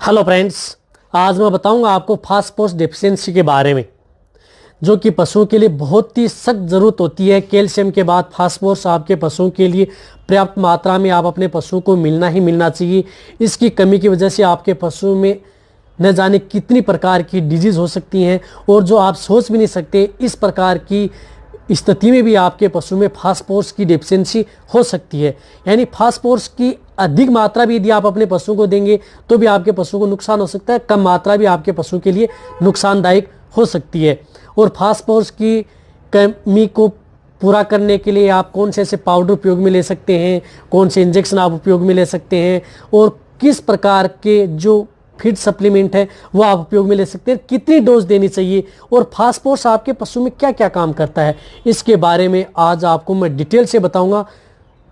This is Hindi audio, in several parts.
हेलो फ्रेंड्स, आज मैं बताऊंगा आपको फास्फोरस डेफिशिएंसी के बारे में, जो कि पशुओं के लिए बहुत ही सख्त ज़रूरत होती है। कैल्शियम के बाद फास्फोरस आपके पशुओं के लिए पर्याप्त मात्रा में आप अपने पशुओं को मिलना ही मिलना चाहिए। इसकी कमी की वजह से आपके पशुओं में न जाने कितनी प्रकार की डिजीज़ हो सकती हैं और जो आप सोच भी नहीं सकते, इस प्रकार की स्थिति में भी आपके पशु में फास्फोरस की डेफिशिएंसी हो सकती है। यानी फास्फोरस की अधिक मात्रा भी यदि आप अपने पशुओं को देंगे तो भी आपके पशु को नुकसान हो सकता है, कम मात्रा भी आपके पशु के लिए नुकसानदायक हो सकती है। और फास्फोरस की कमी को पूरा करने के लिए आप कौन से ऐसे पाउडर उपयोग में ले सकते हैं, कौन से इंजेक्शन आप उपयोग में ले सकते हैं और किस प्रकार के जो फीड सप्लीमेंट है वो आप उपयोग में ले सकते हैं, कितनी डोज देनी चाहिए और फास्फोरस आपके पशु में क्या क्या काम करता है, इसके बारे में आज आपको मैं डिटेल से बताऊंगा।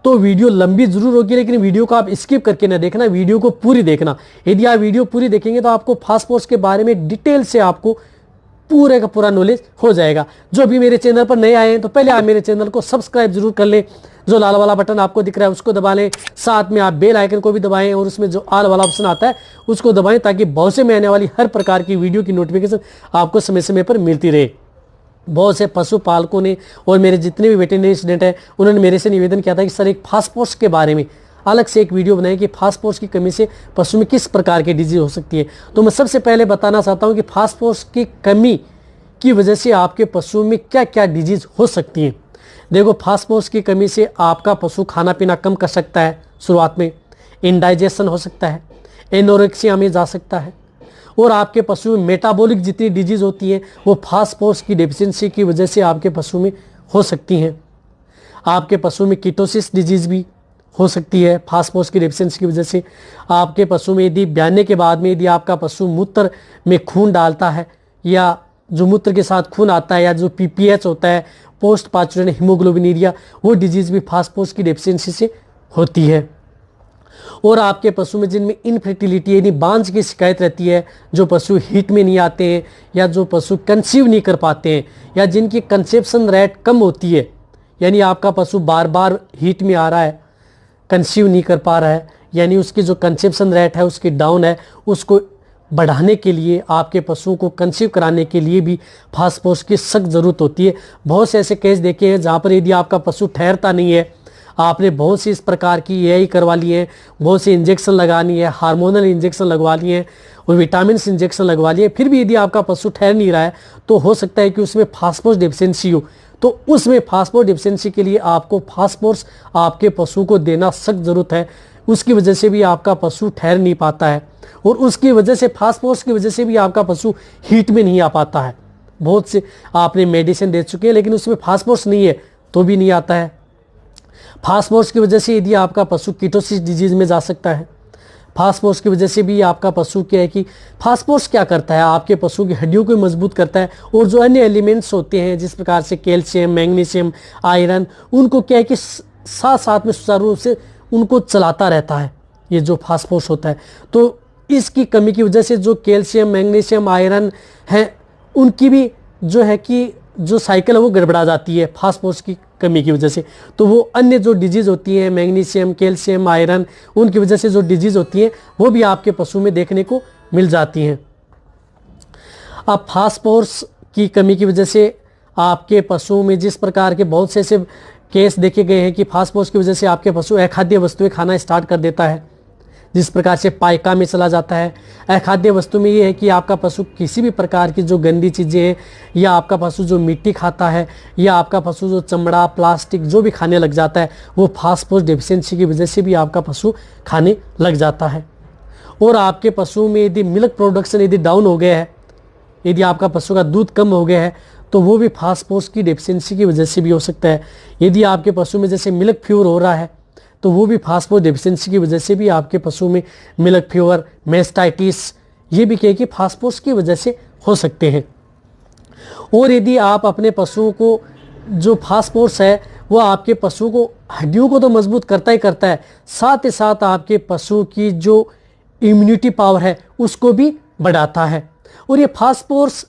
तो वीडियो लंबी जरूर होगी, लेकिन वीडियो को आप स्किप करके ना देखना, वीडियो को पूरी देखना। यदि आप वीडियो पूरी देखेंगे तो आपको फास्फोरस के बारे में डिटेल से आपको पूरे का पूरा नॉलेज हो जाएगा। जो अभी मेरे चैनल पर नए आए हैं तो पहले आप मेरे चैनल को सब्सक्राइब जरूर कर लें, जो लाल वाला बटन आपको दिख रहा है उसको दबा लें, साथ में आप बेल आइकन को भी दबाएं और उसमें जो ऑल वाला ऑप्शन आता है उसको दबाएं, ताकि बहुत से में आने वाली हर प्रकार की वीडियो की नोटिफिकेशन आपको समय समय पर मिलती रहे। बहुत से पशुपालकों ने और मेरे जितने भी वेटरनरी स्टूडेंट हैं उन्होंने मेरे से निवेदन किया था कि सर एक फास्फोरस के बारे में अलग से एक वीडियो बनाएं कि फास्फोरस की कमी से पशु में किस प्रकार की डिजीज हो सकती है। तो मैं सबसे पहले बताना चाहता हूं कि फास्फोरस की कमी की वजह से आपके पशु में क्या क्या डिजीज हो सकती है। देखो, फास्फोरस की कमी से आपका पशु खाना पीना कम कर सकता है, शुरुआत में इंडाइजेशन हो सकता है, एनोरेक्सिया में जा सकता है और आपके पशु में मेटाबॉलिक जितनी डिजीज होती हैं वो फास्फोरस की डेफिशिएंसी की वजह से आपके पशु में हो सकती हैं। आपके पशु में कीटोसिस डिजीज भी हो सकती है फास्फोरस की डेफिशिएंसी की वजह से। आपके पशु में यदि ब्याने के बाद में यदि आपका पशु मूत्र में खून डालता है या जो मूत्र के साथ खून आता है या जो पीपीएच होता है, पोस्ट पाचुरेंट हीमोग्लोबिनीरिया, वो डिजीज भी फास्फोरस की डेफिशिएंसी से होती है। और आपके पशु में जिनमें इनफर्टिलिटी यानी बांझ की शिकायत रहती है, जो पशु हीट में नहीं आते हैं या जो पशु कंसीव नहीं कर पाते हैं या जिनकी कंसेप्शन रेट कम होती है, यानी आपका पशु बार बार हीट में आ रहा है, कंसीव नहीं कर पा रहा है, यानी उसकी जो कंसेप्शन रेट है उसकी डाउन है, उसको बढ़ाने के लिए आपके पशुओं को कंसीव कराने के लिए भी फास्फोरस की सख्त ज़रूरत होती है। बहुत से ऐसे केस देखे हैं जहाँ पर यदि आपका पशु ठहरता नहीं है, आपने बहुत सी इस प्रकार की एआई करवा ली है, बहुत से इंजेक्शन लगानी है, हार्मोनल इंजेक्शन लगवा लिए हैं और विटामिन इंजेक्शन लगवा लिए, फिर भी यदि आपका पशु ठहर नहीं रहा है तो हो सकता है कि उसमें फास्फोरस डेफिशिएंसी हो। तो उसमें फास्फोरस डेफिशिएंसी के लिए आपको फास्फोरस आपके पशु को देना सख्त ज़रूरत है। उसकी वजह से भी आपका पशु ठहर नहीं पाता है और उसकी वजह से फास्फोरस की वजह से भी आपका पशु हीट में नहीं आ पाता है। बहुत से आपने मेडिसिन दे चुके हैं लेकिन उसमें फास्फोरस नहीं है तो भी नहीं आता है। फास्फोरस की वजह से यदि आपका पशु कीटोसिस डिजीज में जा सकता है। फास्फोरस की वजह से भी आपका पशु क्या है कि फास्फोरस क्या करता है, आपके पशु की हड्डियों को मजबूत करता है और जो अन्य एलिमेंट्स होते हैं जिस प्रकार से कैल्शियम, मैग्नीशियम, आयरन, उनको क्या है कि साथ साथ में सुचारू रूप से उनको चलाता रहता है, ये जो फास्फोरस होता है। तो इसकी कमी की वजह से जो कैल्शियम, मैग्नीशियम, आयरन है उनकी भी जो है कि जो साइकिल है वो गड़बड़ा जाती है फास्फोरस की कमी की वजह से। तो वो अन्य जो डिजीज़ होती हैं, मैग्नीशियम, कैल्शियम, आयरन, उनकी वजह से जो डिजीज़ होती हैं वो भी आपके पशु में देखने को मिल जाती हैं। अब फास्फोरस की कमी की वजह से आपके पशुओं में जिस प्रकार के बहुत से ऐसे केस देखे गए हैं कि फास्फोरस की वजह से आपके पशु अखाद्य वस्तुएं खाना स्टार्ट कर देता है, जिस प्रकार से पाइका में चला जाता है। अखाद्य वस्तु में ये है कि आपका पशु किसी भी प्रकार की जो गंदी चीज़ें हैं या आपका पशु जो मिट्टी खाता है या आपका पशु जो चमड़ा, प्लास्टिक जो भी खाने लग जाता है वो फास्फोरस डेफिशिएंसी की वजह से भी आपका पशु खाने लग जाता है। और आपके पशु में यदि मिल्क प्रोडक्शन यदि डाउन हो गया है, यदि आपका पशु का दूध कम हो गया है तो वो भी फास्फोरस की डेफिशिएंसी की वजह से भी हो सकता है। यदि आपके पशु में जैसे मिल्क फ्यूर हो रहा है तो वो भी फास्फोरस डेफिशिएंसी की वजह से भी आपके पशु में मिल्क फीवर, मेस्टाइटिस, ये भी क्या है कि फास्फोरस की वजह से हो सकते हैं। और यदि आप अपने पशुओं को जो फास्फोरस है वो आपके पशु को हड्डियों को तो मजबूत करता ही करता है, साथ ही साथ आपके पशु की जो इम्यूनिटी पावर है उसको भी बढ़ाता है। और ये फास्फोरस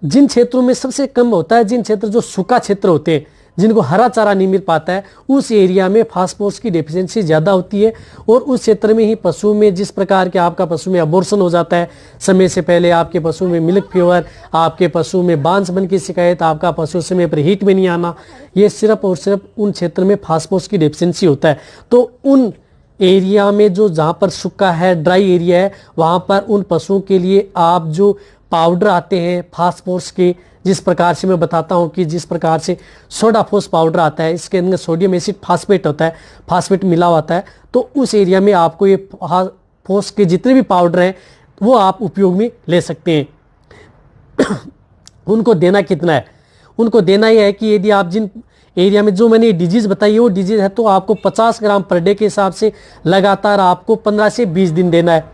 जिन क्षेत्रों में सबसे कम होता है, जिन क्षेत्र जो सूखा क्षेत्र होते हैं, जिनको हरा चारा नहीं मिल पाता है, उस एरिया में फास्फोरस की डेफिशिएंसी ज़्यादा होती है। और उस क्षेत्र में ही पशु में जिस प्रकार के आपका पशु में अबॉर्शन हो जाता है समय से पहले, आपके पशु में मिल्क फीवर, आपके पशु में बांझपन की शिकायत, आपका पशु समय पर हीट में नहीं आना, ये सिर्फ और सिर्फ उन क्षेत्र में फास्फोरस की डेफिशिएंसी होता है। तो उन एरिया में जो जहाँ पर सूखा है, ड्राई एरिया है, वहाँ पर उन पशुओं के लिए आप जो पाउडर आते हैं फास्फोरस के, जिस प्रकार से मैं बताता हूँ कि जिस प्रकार से सोडाफोस पाउडर आता है, इसके अंदर सोडियम एसिड फास्फेट होता है, फास्फेट मिला होता है, तो उस एरिया में आपको ये फास्फोरस के जितने भी पाउडर हैं वो आप उपयोग में ले सकते हैं। उनको देना कितना है? उनको देना यह है कि यदि आप जिन एरिया में जो मैंने डिजीज बताई है वो डिजीज है, तो आपको 50 ग्राम पर डे के हिसाब से लगातार आपको 15 से 20 दिन देना है।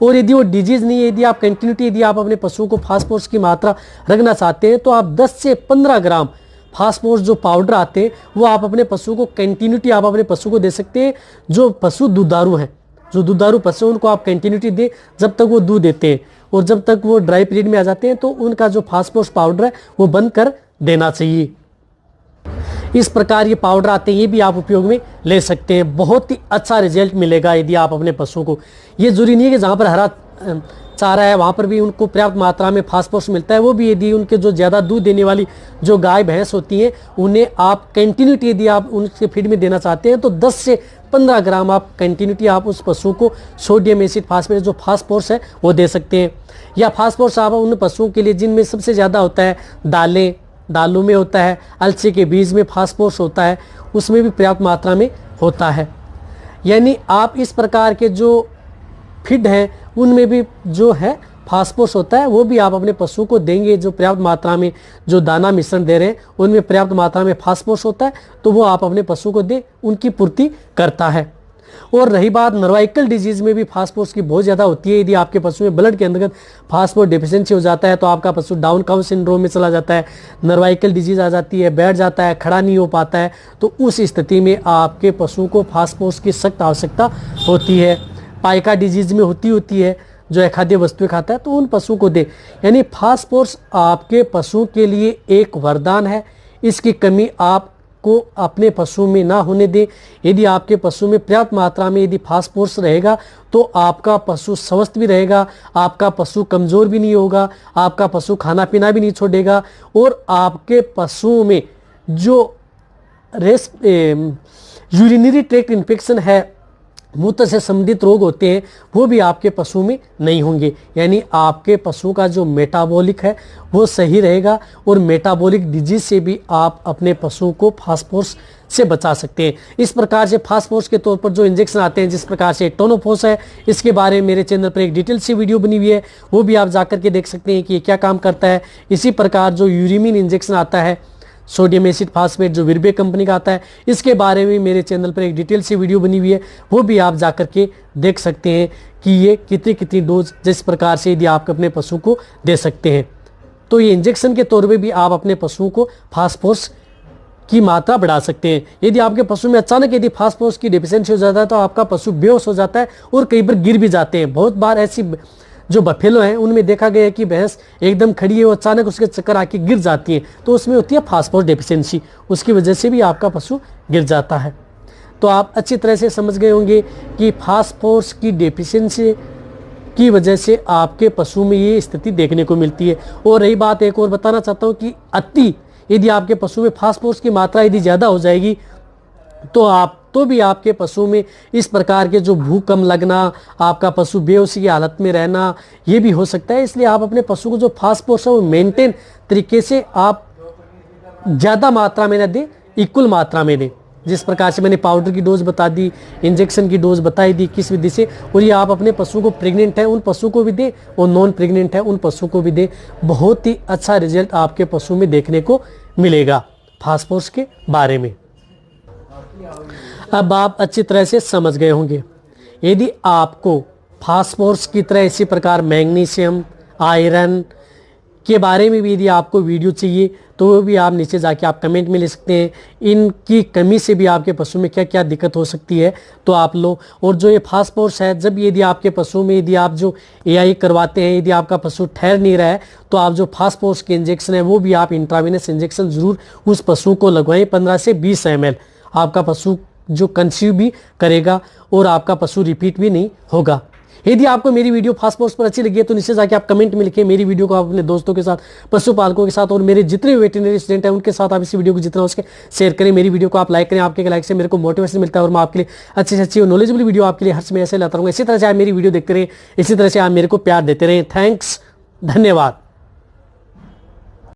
और यदि वो डिजीज नहीं है, यदि आप कंटिन्यूटी, यदि आप अपने पशुओं को फास्फोरस की मात्रा रखना चाहते हैं, तो आप 10 से 15 ग्राम फास्फोरस जो पाउडर आते हैं वो आप अपने पशु को कंटिन्यूटी आप अपने पशु को दे सकते हैं। जो पशु दुधारू हैं, जो दुधारू पशु उनको आप कंटिन्यूटी दे जब तक वो दूध देते हैं, और जब तक वो ड्राई पीरियड में आ जाते हैं तो उनका जो फास्फोरस पाउडर है वो बंद कर देना चाहिए। इस प्रकार ये पाउडर आते हैं, ये भी आप उपयोग में ले सकते हैं। बहुत ही अच्छा रिजल्ट मिलेगा यदि आप अपने पशुओं को, ये जरूरी नहीं है कि जहाँ पर हरा चारा है वहाँ पर भी उनको पर्याप्त मात्रा में फास्फोरस मिलता है, वो भी यदि उनके जो ज़्यादा दूध देने वाली जो गाय भैंस होती हैं उन्हें आप कंटिन्यूटी यदि आप उनके फीड में देना चाहते हैं तो 10 से 15 ग्राम आप कंटिन्यूटी आप उस पशु को सोडियम एसिड फास्फेट जो फास्फोरस है वो दे सकते हैं। या फास्फोरस आप उन पशुओं के लिए जिनमें सबसे ज़्यादा होता है दालों में होता है, अलसी के बीज में फास्फोरस होता है, उसमें भी पर्याप्त मात्रा में होता है। यानी आप इस प्रकार के जो फीड हैं उनमें भी जो है फास्फोरस होता है, वो भी आप अपने पशु को देंगे। जो पर्याप्त मात्रा में जो दाना मिश्रण दे रहे हैं उनमें पर्याप्त मात्रा में फास्फोरस होता है, तो वो आप अपने पशु को दें, उनकी पूर्ति करता है। और रही बात नर्वाइकल डिजीज में भी फास्फोरस की बहुत ज़्यादा होती है। यदि आपके पशु में ब्लड के अंतर्गत फास्फोरस डेफिशिएंसी हो जाता है तो आपका पशु डाउन काउ सिंड्रोम में चला जाता है, नर्वाइकल डिजीज आ जाती है, बैठ जाता है, खड़ा नहीं हो पाता है, तो उस स्थिति में आपके पशु को फास्फोरस की सख्त आवश्यकता होती है। पाइका डिजीज में होती है, जो अखाद्य वस्तुएं खाता है, तो उन पशुओं को दे। यानी फास्फोरस आपके पशुओं के लिए एक वरदान है, इसकी कमी आपको अपने पशु में ना होने दें। यदि आपके पशु में पर्याप्त मात्रा में यदि फास्फोरस रहेगा तो आपका पशु स्वस्थ भी रहेगा, आपका पशु कमज़ोर भी नहीं होगा, आपका पशु खाना पीना भी नहीं छोड़ेगा, और आपके पशुओं में जो यूरिनरी ट्रैक्ट इन्फेक्शन है, मूत्र से संबंधित रोग होते हैं, वो भी आपके पशु में नहीं होंगे। यानी आपके पशु का जो मेटाबॉलिक है वो सही रहेगा, और मेटाबॉलिक डिजीज से भी आप अपने पशु को फास्फोरस से बचा सकते हैं। इस प्रकार से फास्फोरस के तौर पर जो इंजेक्शन आते हैं, जिस प्रकार से टोनोफोस है, इसके बारे में मेरे चैनल पर एक डिटेल सी वीडियो बनी हुई है, वो भी आप जाकर के देख सकते हैं कि ये क्या काम करता है। इसी प्रकार जो यूरिमिन इंजेक्शन आता है, सोडियम एसिड फास्फेट, जो विरबे कंपनी का आता है, इसके बारे में मेरे चैनल पर एक डिटेल सी वीडियो बनी हुई है, वो भी आप जाकर के देख सकते हैं कि ये कितनी डोज जिस प्रकार से यदि आप अपने पशु को दे सकते हैं। तो ये इंजेक्शन के तौर पे भी आप अपने पशुओं को फास्फोरस की मात्रा बढ़ा सकते हैं। यदि आपके पशु में अचानक यदि फास्फोरस की डेफिशिएंसी हो जाता है तो आपका पशु बेहोश हो जाता है और कई बार गिर भी जाते हैं। बहुत बार ऐसी जो बफेलो हैं उनमें देखा गया है कि भैंस एकदम खड़ी है और अचानक उसके चक्कर आके गिर जाती है, तो उसमें होती है फास्फोरस डेफिशिएंसी, उसकी वजह से भी आपका पशु गिर जाता है। तो आप अच्छी तरह से समझ गए होंगे कि फास्फोरस की डेफिशिएंसी की वजह से आपके पशु में ये स्थिति देखने को मिलती है। और रही बात, एक और बताना चाहता हूँ कि अति यदि आपके पशु में फास्फोरस की मात्रा यदि ज़्यादा हो जाएगी तो भी आपके पशु में इस प्रकार के जो भूख कम लगना, आपका पशु बेहोशी की हालत में रहना, ये भी हो सकता है। इसलिए आप अपने पशु को जो फास्फोरस है वो मेंटेन तरीके से आप ज़्यादा मात्रा में न दें, इक्वल मात्रा में दें। जिस प्रकार से मैंने पाउडर की डोज बता दी, इंजेक्शन की डोज बताई दी किस विधि से, और ये आप अपने पशु को प्रेग्नेंट है उन पशु को भी दें और नॉन प्रेग्नेंट है उन पशु को भी दें। बहुत ही अच्छा रिजल्ट आपके पशु में देखने को मिलेगा फास्फोरस के बारे में। अब आप अच्छी तरह से समझ गए होंगे। यदि आपको फास्फोरस की तरह इसी प्रकार मैग्नीशियम, आयरन के बारे में भी यदि आपको वीडियो चाहिए तो वो भी आप नीचे जाके आप कमेंट में ले सकते हैं। इनकी कमी से भी आपके पशु में क्या क्या दिक्कत हो सकती है तो आप लो। और जो ये फास्फोरस है, जब यदि आपके पशु में यदि आप जो एआई करवाते हैं, यदि आपका पशु ठहर नहीं रहा है तो आप जो फास्फोरस के इंजेक्शन है वो भी आप इंट्रावेनस इंजेक्शन जरूर उस पशु को लगवाएं। 15 से 20 ml आपका पशु जो कंसीव भी करेगा और आपका पशु रिपीट भी नहीं होगा। यदि आपको मेरी वीडियो फास्फोरस पर अच्छी लगी है तो नीचे जाके आप कमेंट में लिखें। मेरी वीडियो को आप अपने दोस्तों के साथ, पशुपालकों के साथ और मेरे जितने वेटरनरी स्टूडेंट हैं उनके साथ आप इसी वीडियो को जितना हो सके शेयर करें। मेरी वीडियो को आप लाइक करें, आपके लाइक से मेरे को मोटिवेशन मिलता है और मैं आपके लिए अच्छी से अच्छी और नॉलेजेबल वीडियो आपके लिए हर समय ऐसे लाता रहूँगा। इसी तरह से आप मेरी वीडियो देखते रहें, इसी तरह से आप मेरे को प्यार देते रहें। थैंक्स, धन्यवाद।